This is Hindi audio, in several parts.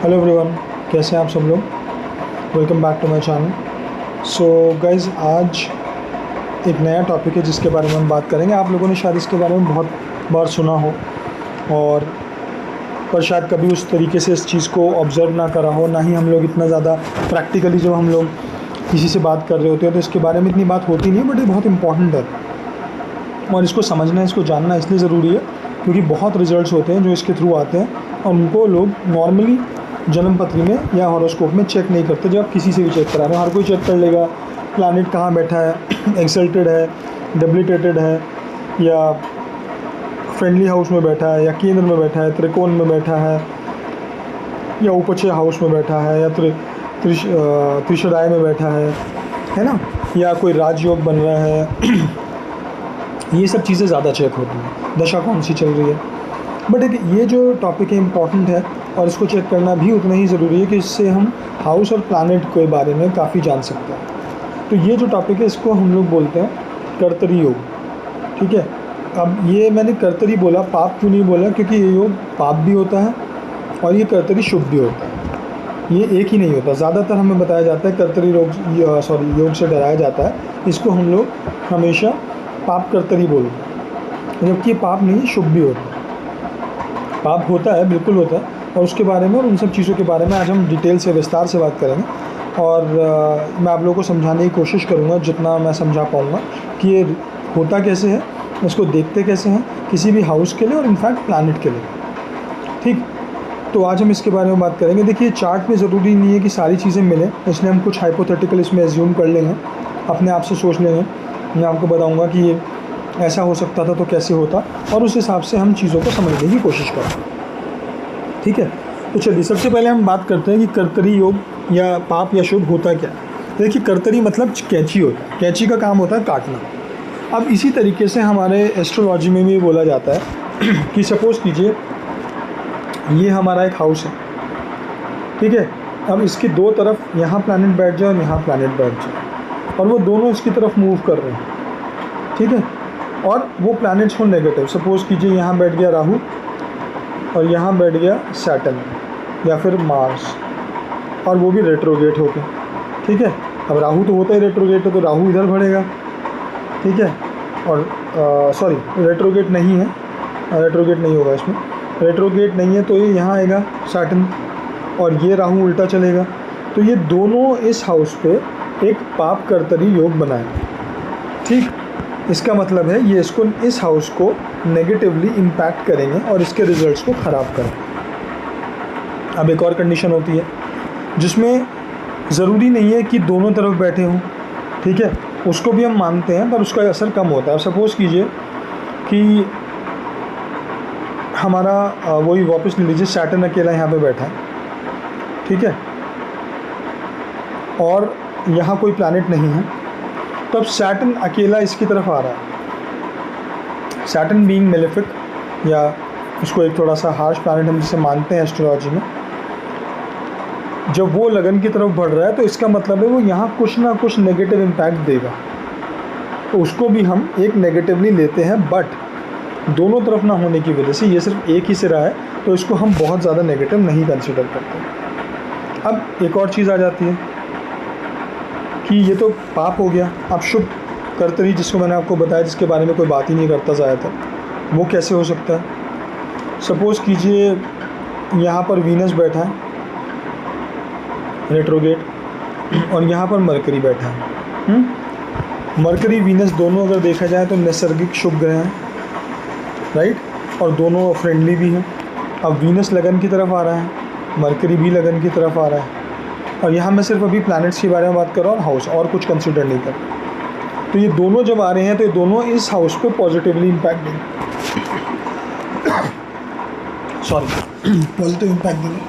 हेलो एवरीवन, कैसे हैं आप सब लोग। Welcome back to my channel. So guys, आज एक नया टॉपिक है जिसके बारे में हम बात करेंगे। आप लोगों ने शायद इसके बारे में बहुत बार सुना हो और पर शायद कभी उस तरीके से इस चीज़ को ऑब्ज़र्व ना करा हो, ना ही हम लोग इतना ज़्यादा प्रैक्टिकली जब हम लोग किसी से बात कर रहे होते हैं तो इसके बारे में इतनी बात होती नहीं, बट ये बहुत इंपॉर्टेंट है और इसको समझना, इसको जानना इसलिए ज़रूरी है क्योंकि बहुत रिजल्ट्स होते हैं जो इसके थ्रू आते हैं और उनको लोग नॉर्मली जन्म पत्री में या हॉरोस्कोप में चेक नहीं करते। जब आप किसी से भी चेक करा रहे हो, हर कोई चेक कर लेगा प्लैनेट कहाँ बैठा है, एक्सल्टेड है, डेबिलिटेटेड है, या फ्रेंडली हाउस में बैठा है, या केंद्र में बैठा है, त्रिकोण में बैठा है, या उपचय हाउस में बैठा है, या त्रिशराय में बैठा है ना, या कोई राजयोग बन रहा है। ये सब चीज़ें ज़्यादा चेक होती हैं, दशा कौन सी चल रही है। बट एक ये जो टॉपिक है इम्पॉर्टेंट है और इसको चेक करना भी उतना ही ज़रूरी है कि इससे हम हाउस और प्लैनेट के बारे में काफ़ी जान सकते हैं। तो ये जो टॉपिक है इसको हम लोग बोलते हैं कर्तरी योग, ठीक है। अब ये मैंने कर्तरी बोला, पाप क्यों नहीं बोला, क्योंकि ये योग पाप भी होता है और ये कर्तरी शुभ भी होता है, ये एक ही नहीं होता। ज़्यादातर हमें बताया जाता है कर्तरी योग से डराया जाता है, इसको हम लोग हमेशा पाप कर्तरी बोलते हैं, जबकि पाप नहीं, शुभ भी होता है। पाप होता है, बिल्कुल होता है, और उसके बारे में और उन सब चीज़ों के बारे में आज हम डिटेल से विस्तार से बात करेंगे। और मैं आप लोगों को समझाने की कोशिश करूँगा जितना मैं समझा पाऊँगा कि ये होता कैसे है, इसको देखते कैसे हैं किसी भी हाउस के लिए और इनफैक्ट प्लैनेट के लिए, ठीक। तो आज हम इसके बारे में बात करेंगे। देखिए, चार्ट में ज़रूरी नहीं है कि सारी चीज़ें मिलें, इसलिए हम कुछ हाइपोथेटिकल इसमें एज्यूम कर लेंगे, अपने आप से सोच लेंगे। मैं आपको बताऊंगा कि ये ऐसा हो सकता था तो कैसे होता, और उस हिसाब से हम चीज़ों को समझने की कोशिश करें, ठीक है। तो चलिए, सबसे पहले हम बात करते हैं कि कर्तरी योग या पाप या शुभ होता क्या है। देखिए, कर्तरी मतलब कैंची होता है, कैंची का काम होता है काटना। अब इसी तरीके से हमारे एस्ट्रोलॉजी में भी बोला जाता है कि सपोज़ कीजिए ये हमारा एक हाउस है, ठीक है। अब इसकी दो तरफ यहाँ प्लैनेट बैठ जाए और यहाँ प्लैनेट बैठ जाए और वो दोनों इसकी तरफ मूव कर रहे हैं, ठीक है। और वो प्लैनेट्स हो नेगेटिव, सपोज़ कीजिए यहाँ बैठ गया राहु और यहाँ बैठ गया सैटर्न या फिर मार्स, और वो भी रेट्रोगेट होके, ठीक है। अब राहु तो होता ही रेट्रोगेट है, तो राहु इधर बढ़ेगा, ठीक है। और सॉरी, रेट्रोगेट नहीं है, रेट्रोगेट नहीं होगा इसमें, रेट्रोगेट नहीं है तो ये यहाँ आएगा सैटर्न, और ये राहु उल्टा चलेगा। तो ये दोनों इस हाउस पे एक पाप कर्तरी योग बनाएंगे, ठीक। इसका मतलब है ये इसको, इस हाउस को नेगेटिवली इम्पैक्ट करेंगे और इसके रिजल्ट्स को ख़राब करेंगे। अब एक और कंडीशन होती है जिसमें ज़रूरी नहीं है कि दोनों तरफ बैठे हों, ठीक है, उसको भी हम मानते हैं, पर उसका असर कम होता है। अब सपोज़ कीजिए कि हमारा वही वापस ले लीजिए, सैटर्न अकेला यहाँ पे बैठा है, ठीक है, और यहाँ कोई प्लैनेट नहीं है, तब सैटर्न अकेला इसकी तरफ आ रहा है। सैटर्न बीइंग मेलेफिक, या उसको एक थोड़ा सा हार्श प्लैनेट हम जिसे मानते हैं एस्ट्रोलॉजी में, जब वो लगन की तरफ बढ़ रहा है तो इसका मतलब है वो यहाँ कुछ ना कुछ नेगेटिव इम्पैक्ट देगा, तो उसको भी हम एक नेगेटिवली लेते हैं। बट दोनों तरफ ना होने की वजह से, ये सिर्फ एक ही सिरा है, तो इसको हम बहुत ज़्यादा नेगेटिव नहीं कंसिडर करते। अब एक और चीज़ आ जाती है कि ये तो पाप हो गया। अब शुभ कर्तरी, जिसको मैंने आपको बताया, जिसके बारे में कोई बात ही नहीं करता ज़्यादातर, वो कैसे हो सकता है। सपोज़ कीजिए यहाँ पर वीनस बैठा है रेट्रोगेट, और यहाँ पर मरकरी बैठा है। मरकरी वीनस दोनों अगर देखा जाए तो नैसर्गिक शुभ ग्रह हैं, राइट, और दोनों फ्रेंडली भी हैं। अब वीनस लगन की तरफ आ रहा है, मरकरी भी लगन की तरफ आ रहा है, और यहाँ मैं सिर्फ अभी प्लैनेट्स के बारे में बात कर रहा हूँ, हाउस और कुछ कंसिडर नहीं कर रहा। तो ये दोनों जब आ रहे हैं तो ये दोनों इस हाउस पे पॉजिटिवली इम्पैक्ट देंगे, सॉरी पॉजिटिव इम्पैक्ट देंगे।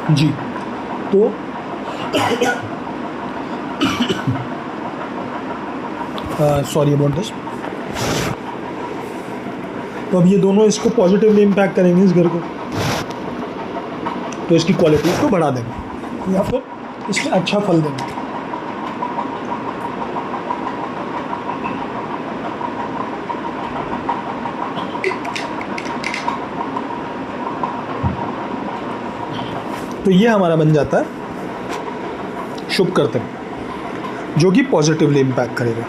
जी, तो सॉरी अबाउट दिस। तो अब ये दोनों इसको पॉजिटिवली इम्पैक्ट करेंगे इस घर को, तो इसकी क्वालिटीज़ को बढ़ा देंगे या फिर इसमें अच्छा फल देंगे। तो ये हमारा बन जाता है शुभ कर्तव्य, जो कि पॉजिटिवली इम्पैक्ट करेगा।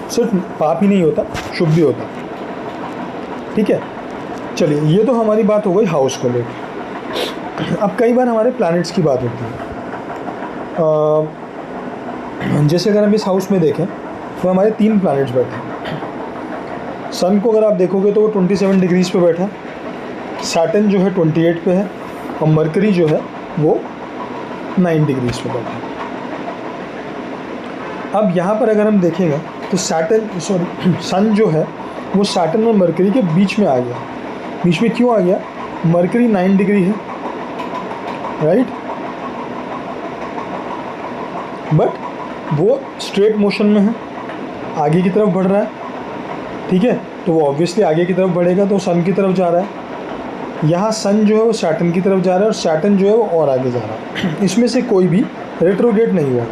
सिर्फ पाप ही नहीं होता, शुभ भी होता। ठीक है, चलिए ये तो हमारी बात हो गई हाउस को लेकर। अब कई बार हमारे प्लैनेट्स की बात होती है। जैसे अगर हम इस हाउस में देखें तो हमारे 3 प्लैनेट्स बैठे हैं। सन को अगर आप देखोगे तो वो 27 डिग्रीज पे बैठा है, सैटर्न जो है 28 पे है, और मरकरी जो है वो 9 डिग्रीज पे बैठा है। अब यहाँ पर अगर हम देखेंगे तो सन जो है वो सैटर्न और मरकरी के बीच में आ गया। बीच में क्यों आ गया? मरकरी 9 डिग्री है, राइट, बट वो स्ट्रेट मोशन में है, आगे की तरफ बढ़ रहा है। ठीक है, तो वो ऑब्वियसली आगे की तरफ बढ़ेगा तो सन की तरफ जा रहा है। यहाँ सन जो है वो सैटर्न की तरफ जा रहा है और सैटर्न जो है वो और आगे जा रहा है। इसमें से कोई भी रेट्रोगेट नहीं हुआ।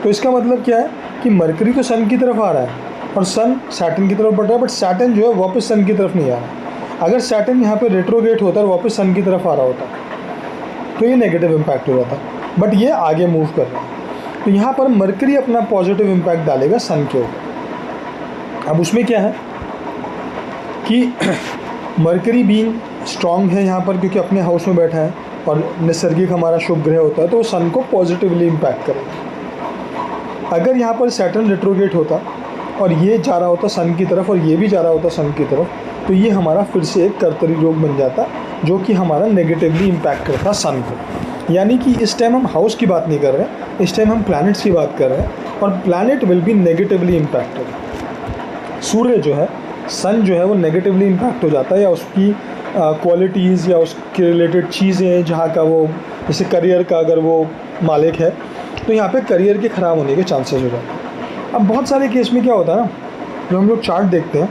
तो इसका मतलब क्या है कि मरकरी तो सन की तरफ आ रहा है और सन सैटर्न की तरफ बढ़ रहा है, बट सैटर्न जो है वापस सन की तरफ नहीं आ रहा। अगर सैटर्न यहाँ पे रेट्रोगेट होता और वापस सन की तरफ आ रहा होता तो ये नेगेटिव इम्पैक्ट हो जाता, बट ये आगे मूव कर रहा है। तो यहाँ पर मरकरी अपना पॉजिटिव इम्पैक्ट डालेगा सन के ऊपर। अब उसमें क्या है कि मरकरी बीइंग स्ट्रॉन्ग है यहाँ पर, क्योंकि अपने हाउस में बैठा है और नैसर्गिक हमारा शुभ ग्रह होता है, तो वो सन को पॉजिटिवली इम्पैक्ट करेगा। अगर यहाँ पर सैटर्न रेट्रोगेट होता और ये जा रहा होता सन की तरफ और ये भी जा रहा होता सन की तरफ, तो ये हमारा फिर से एक कर्तरी योग बन जाता, जो कि हमारा नेगेटिवली इम्पैक्ट करता सन को। यानी कि इस टाइम हम हाउस की बात नहीं कर रहे हैं, इस टाइम हम प्लैनेट्स की बात कर रहे हैं, और planet will be negatively impacted. सूर्य जो है, सन जो है वो नेगेटिवली इम्पैक्ट हो जाता है, या उसकी क्वालिटीज़ या उसके रिलेटेड चीज़ें, जहाँ का वो जैसे करियर का अगर वो मालिक है तो यहाँ पे करियर के ख़राब होने के चांसेस हो जाते हैं। अब बहुत सारे केस में क्या होता है ना, जो हम लोग चार्ट देखते हैं,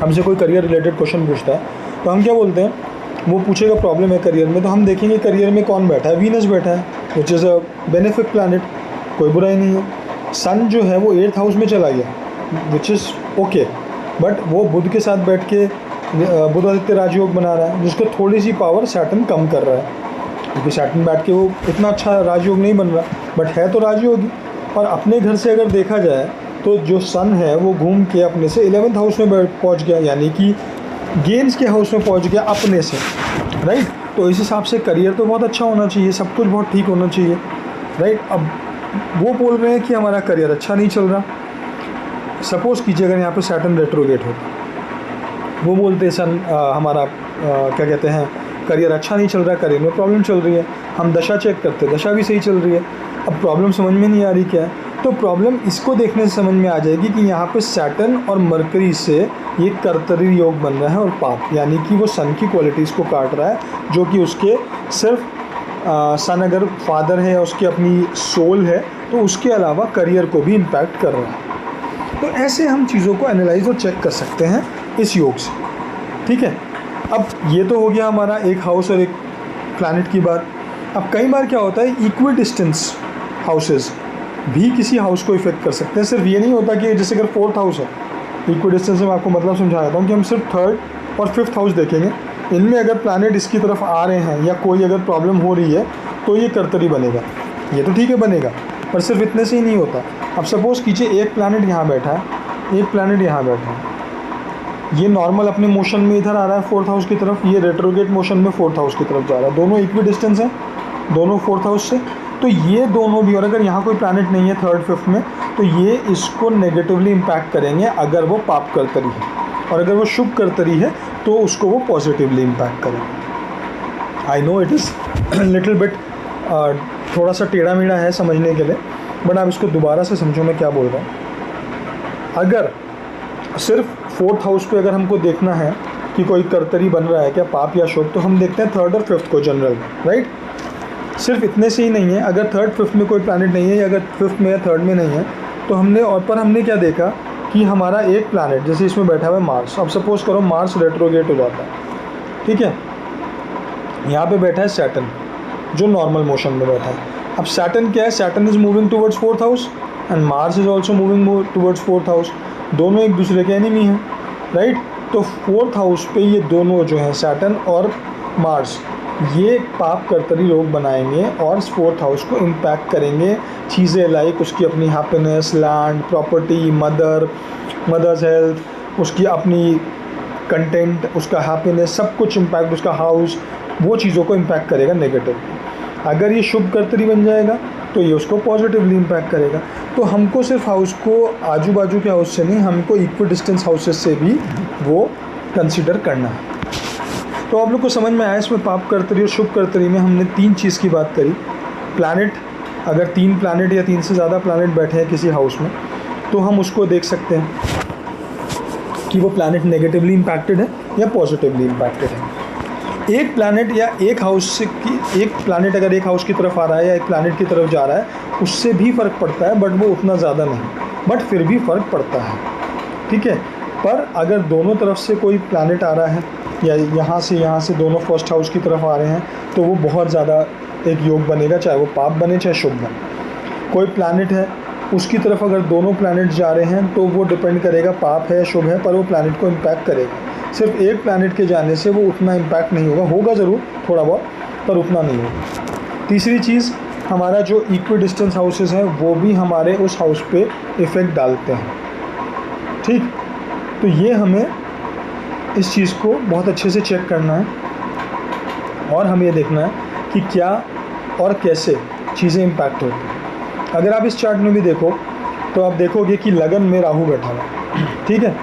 हमसे कोई करियर रिलेटेड क्वेश्चन पूछता है तो हम क्या बोलते हैं, वो पूछेगा प्रॉब्लम है करियर में, तो हम देखेंगे करियर में कौन बैठा है, वीनस बैठा है, which is a benefic planet, कोई बुराई नहीं है। सन जो है वो 8th हाउस में चला गया, विच इज़ ओके, बट वो बुध के साथ बैठ के बुध आदित्य राजयोग बना रहा है, जिसको थोड़ी सी पावर सैटर्न कम कर रहा है, क्योंकि सैटर्न बैठ के वो इतना अच्छा राजयोग नहीं बन रहा, बट है तो राजयोगी। और अपने घर से अगर देखा जाए तो जो सन है वो घूम के अपने से 11th हाउस में पहुंच गया, यानी कि गेम्स के हाउस में पहुंच गया अपने से, राइट। तो इस हिसाब से करियर तो बहुत अच्छा होना चाहिए, सब कुछ बहुत ठीक होना चाहिए, राइट। अब वो बोल रहे हैं कि हमारा करियर अच्छा नहीं चल रहा। सपोज़ कीजिए अगर यहाँ पे सैटर्न रेट्रोगेट होता, वो बोलते हैं सन हमारा क्या कहते हैं, करियर अच्छा नहीं चल रहा, करियर में प्रॉब्लम चल रही है। हम दशा चेक करते, दशा भी सही चल रही है। अब प्रॉब्लम समझ में नहीं आ रही क्या है, तो प्रॉब्लम इसको देखने से समझ में आ जाएगी कि यहाँ पे सैटर्न और मरकरी से ये कर्तरी योग बन रहा है और पाप, यानी कि वो सन की क्वालिटीज़ को काट रहा है, जो कि उसके सिर्फ सन अगर फादर है या उसकी अपनी सोल है तो उसके अलावा करियर को भी इम्पैक्ट कर रहा है। तो ऐसे हम चीज़ों को एनालाइज और चेक कर सकते हैं इस योग से, ठीक है। अब ये तो हो गया हमारा एक हाउस और एक प्लैनेट की बात। अब कई बार क्या होता है, इक्वी डिस्टेंस हाउसेस भी किसी हाउस को इफेक्ट कर सकते हैं। सिर्फ ये नहीं होता कि जैसे अगर 4th हाउस है, इक्वी डिस्टेंस में आपको मतलब समझा देता हूँ कि हम सिर्फ 3rd और 5th हाउस देखेंगे, इनमें अगर प्लैनेट इसकी तरफ आ रहे हैं या कोई अगर प्रॉब्लम हो रही है तो ये कर्तरी बनेगा। ये तो ठीक है बनेगा, पर सिर्फ इतने से ही नहीं होता। अब सपोज़ कीजिए एक प्लैनेट यहाँ बैठा है, एक प्लैनेट यहाँ बैठा है, ये नॉर्मल अपने मोशन में इधर आ रहा है 4th हाउस की तरफ, ये रेट्रोगेट मोशन में 4th हाउस की तरफ जा रहा है, दोनों इक्वी डिस्टेंस हैं, दोनों 4th हाउस से। तो ये दोनों भी, और अगर यहाँ कोई प्लैनेट नहीं है 3rd 5th में, तो ये इसको नेगेटिवली इम्पैक्ट करेंगे अगर वो पाप कर्तरी है, और अगर वो शुभ कर्तरी है तो उसको वो पॉजिटिवली इम्पैक्ट करेंगे। I know it is little bit थोड़ा सा टेढ़ा मेढ़ा है समझने के लिए, बट आप इसको दोबारा से समझो मैं क्या बोल रहा हूँ। अगर सिर्फ 4th हाउस पे अगर हमको देखना है कि कोई कर्तरी बन रहा है क्या, पाप या शुभ, तो हम देखते हैं 3rd और 5th को जनरल में, राइट। सिर्फ इतने से ही नहीं है, अगर 3rd 5th में कोई प्लैनेट नहीं है, या अगर 5th में या 3rd में नहीं है, तो हमने क्या देखा कि हमारा एक प्लैनेट जैसे इसमें बैठा हुआ है मार्स। अब सपोज़ करो मार्स रेट्रोगेट हो जाता है, ठीक है, यहाँ पे बैठा है सैटर्न जो नॉर्मल मोशन में बैठा है। अब सैटर्न क्या है, Saturn is moving towards 4th house and Mars is also moving towards 4th house, दोनों एक दूसरे के एनिमी हैं, राइट। तो 4th हाउस पे ये दोनों जो हैं सैटर्न और मार्स, ये पाप कर्तरी योग बनाएंगे और 4th हाउस को इम्पैक्ट करेंगे। चीज़ें लाइक उसकी अपनी happiness, land, property, mother's health, उसकी अपनी कंटेंट, उसका हैप्पीनेस, सब कुछ इम्पैक्ट, उसका हाउस, वो चीज़ों को इम्पैक्ट करेगा नेगेटिव। अगर ये शुभ कर्तरी बन जाएगा तो ये उसको पॉजिटिवली इम्पैक्ट करेगा। तो हमको सिर्फ हाउस को आजू बाजू के हाउस से नहीं, हमको इक्वी डिस्टेंस हाउसेस से भी वो कंसिडर करना है। तो आप लोग को समझ में आया इसमें पाप कर्तरी और शुभ कर्तरी में हमने 3 चीज़ की बात करी। प्लैनेट, अगर 3 प्लैनेट या 3 से ज़्यादा प्लैनेट बैठे हैं किसी हाउस में तो हम उसको देख सकते हैं कि वो प्लैनेट नेगेटिवली इम्पैक्टेड है या पॉजिटिवली इम्पैक्टेड है। एक प्लैनेट या एक हाउस से की एक प्लैनेट अगर एक हाउस की तरफ आ रहा है या एक प्लैनेट की तरफ जा रहा है, उससे भी फ़र्क पड़ता है, बट वो उतना ज़्यादा नहीं, बट फिर भी फ़र्क पड़ता है, ठीक है। पर अगर दोनों तरफ से कोई प्लैनेट आ रहा है या यहाँ से दोनों फर्स्ट हाउस की तरफ आ रहे हैं तो वो बहुत ज़्यादा एक योग बनेगा, चाहे वो पाप बने चाहे शुभ बने। कोई प्लैनेट है उसकी तरफ अगर दोनों प्लैनेट जा रहे हैं तो वो डिपेंड करेगा पाप है शुभ है, पर वो प्लैनेट को इम्पैक्ट करेगा। सिर्फ एक प्लैनेट के जाने से वो उतना इम्पैक्ट नहीं होगा ज़रूर थोड़ा बहुत, पर उतना नहीं होगा। तीसरी चीज़, हमारा जो इक्वी डिस्टेंस हाउसेस हैं वो भी हमारे उस हाउस पे इफ़ेक्ट डालते हैं, ठीक। तो ये हमें इस चीज़ को बहुत अच्छे से चेक करना है और हमें ये देखना है कि क्या और कैसे चीज़ें इम्पैक्ट होती हैं। अगर आप इस चार्ट में भी देखो तो आप देखोगे कि लगन में राहु बैठा हुआ है, ठीक है,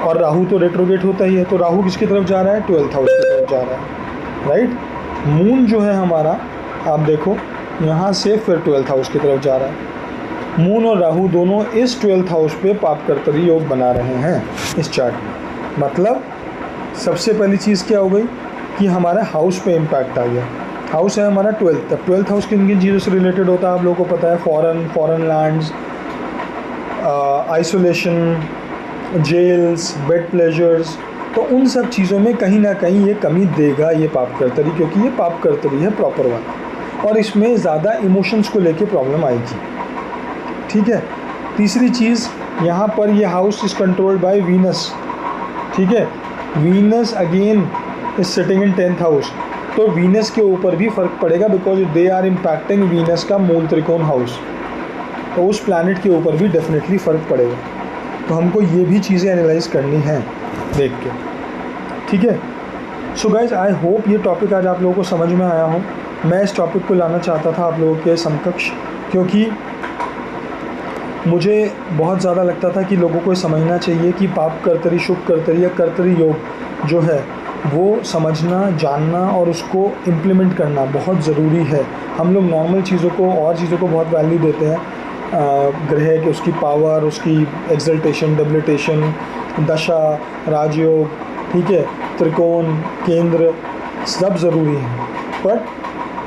और राहु तो रेट्रोगेट होता ही है। तो राहु किसकी तरफ जा रहा है, 12th हाउस की तरफ जा रहा है, राइट। मून जो है हमारा, आप देखो यहाँ से फिर 12th हाउस की तरफ जा रहा है। मून और राहु दोनों इस 12th हाउस पे पाप कर्तरी योग बना रहे हैं इस चार्ट में। मतलब सबसे पहली चीज़ क्या हो गई कि हमारा हाउस पे इम्पैक्ट आ गया। हाउस है हमारा 12th, तब 12th हाउस किन किन चीज़ों से रिलेटेड होता है आप लोगों को पता है, foreign lands, isolation, jails, bed pleasures. तो उन सब चीज़ों में कहीं ना कहीं ये कमी देगा ये पाप कर्तरी, क्योंकि ये पाप कर्तरी है प्रॉपर वाला और इसमें ज़्यादा इमोशंस को लेके प्रॉब्लम आएगी, ठीक है। तीसरी चीज़, यहाँ पर ये house is controlled by Venus, ठीक है। Venus again is sitting in 10th house, तो वीनस के ऊपर भी फ़र्क पड़ेगा because they are impacting Venus का मूल त्रिकोण हाउस, तो उस प्लैनेट के ऊपर भी डेफिनेटली फ़र्क पड़ेगा। तो हमको ये भी चीज़ें एनालाइज करनी हैं देख के, ठीक है। सो गाइज, आई होप ये टॉपिक आज आप लोगों को समझ में आया हो। मैं इस टॉपिक को लाना चाहता था आप लोगों के समकक्ष, क्योंकि मुझे बहुत ज़्यादा लगता था कि लोगों को समझना चाहिए कि पाप कर्तरी, शुभ कर्तरी या कर्तरी योग जो है वो समझना, जानना और उसको इम्प्लीमेंट करना बहुत ज़रूरी है। हम लोग नॉर्मल चीज़ों को और चीज़ों को बहुत वैल्यू देते हैं, ग्रह की उसकी पावर, उसकी एक्सल्टेशन, डेबिलिटेशन, दशा, राजयोग, ठीक है, त्रिकोण, केंद्र, सब ज़रूरी है। बट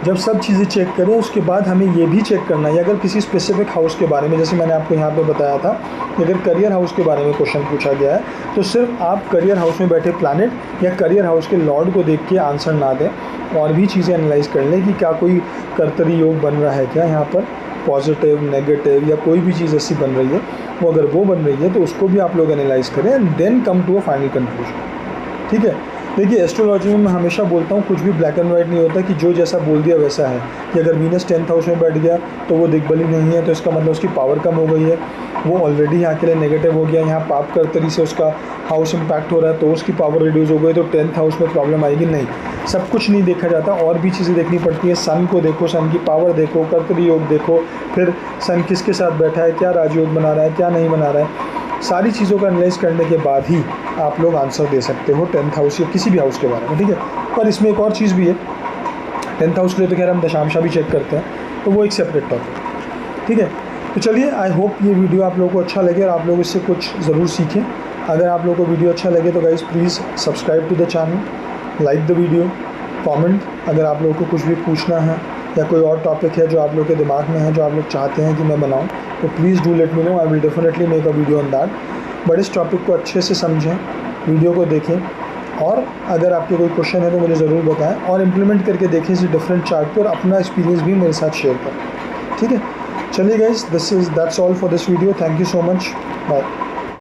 जब सब चीज़ें चेक करें उसके बाद हमें ये भी चेक करना है अगर किसी स्पेसिफिक हाउस के बारे में, जैसे मैंने आपको यहाँ पे बताया था कि अगर करियर हाउस के बारे में क्वेश्चन पूछा गया है तो सिर्फ आप करियर हाउस में बैठे प्लैनेट या करियर हाउस के लॉर्ड को देख के आंसर ना दें, और भी चीज़ें एनालाइज कर लें कि क्या कोई कर्तरी योग बन रहा है क्या यहाँ पर, पॉजिटिव, नेगेटिव या कोई भी चीज़ ऐसी बन रही है, वो अगर वो बन रही है तो उसको भी आप लोग एनालाइज करें and then come to a final conclusion, ठीक है। देखिए, एस्ट्रोलॉजी में मैं हमेशा बोलता हूँ कुछ भी ब्लैक एंड वाइट नहीं होता कि जो जैसा बोल दिया वैसा है, कि अगर वीनस 10th हाउस में बैठ गया तो वो दिग्बली नहीं है तो इसका मतलब उसकी पावर कम हो गई है, वो ऑलरेडी यहाँ के लिए नेगेटिव हो गया, यहाँ पाप कर्तरी से उसका हाउस इम्पैक्ट हो रहा है तो उसकी पावर रिड्यूस हो गई तो 10th हाउस में प्रॉब्लम आएगी। नहीं, सब कुछ नहीं देखा जाता, और भी चीज़ें देखनी पड़ती है। सन को देखो, सन की पावर देखो, कर्तरी योग देखो, फिर सन किसके साथ बैठा है, क्या राजयोग बना रहा है, क्या नहीं बना रहा है, सारी चीज़ों का एनालाइज करने के बाद ही आप लोग आंसर दे सकते हो 10th हाउस या किसी भी हाउस के बारे में, ठीक है। पर इसमें एक और चीज़ भी है, 10th हाउस के लिए तो खैर हम दशांशा भी चेक करते हैं, तो वो एक सेपरेट टॉपिक, ठीक है। तो चलिए, आई होप ये वीडियो आप लोगों को अच्छा लगे और आप लोग इससे कुछ ज़रूर सीखें। अगर आप लोगों को वीडियो अच्छा लगे तो guys please subscribe to the channel, like the video, comment अगर आप लोगों को कुछ भी पूछना है या कोई और टॉपिक है जो आप लोग के दिमाग में है जो आप लोग चाहते हैं कि मैं बनाऊं, तो please do let me know, I will definitely make a video on that. But इस टॉपिक को अच्छे से समझें, वीडियो को देखें और अगर आपके कोई क्वेश्चन है तो मुझे ज़रूर बताएं और इम्प्लीमेंट करके देखें इस डिफरेंट चार्ट पे और अपना एक्सपीरियंस भी मेरे साथ शेयर करें। ठीक है, चलिए guys, that's all for this video. Thank you so much, bye.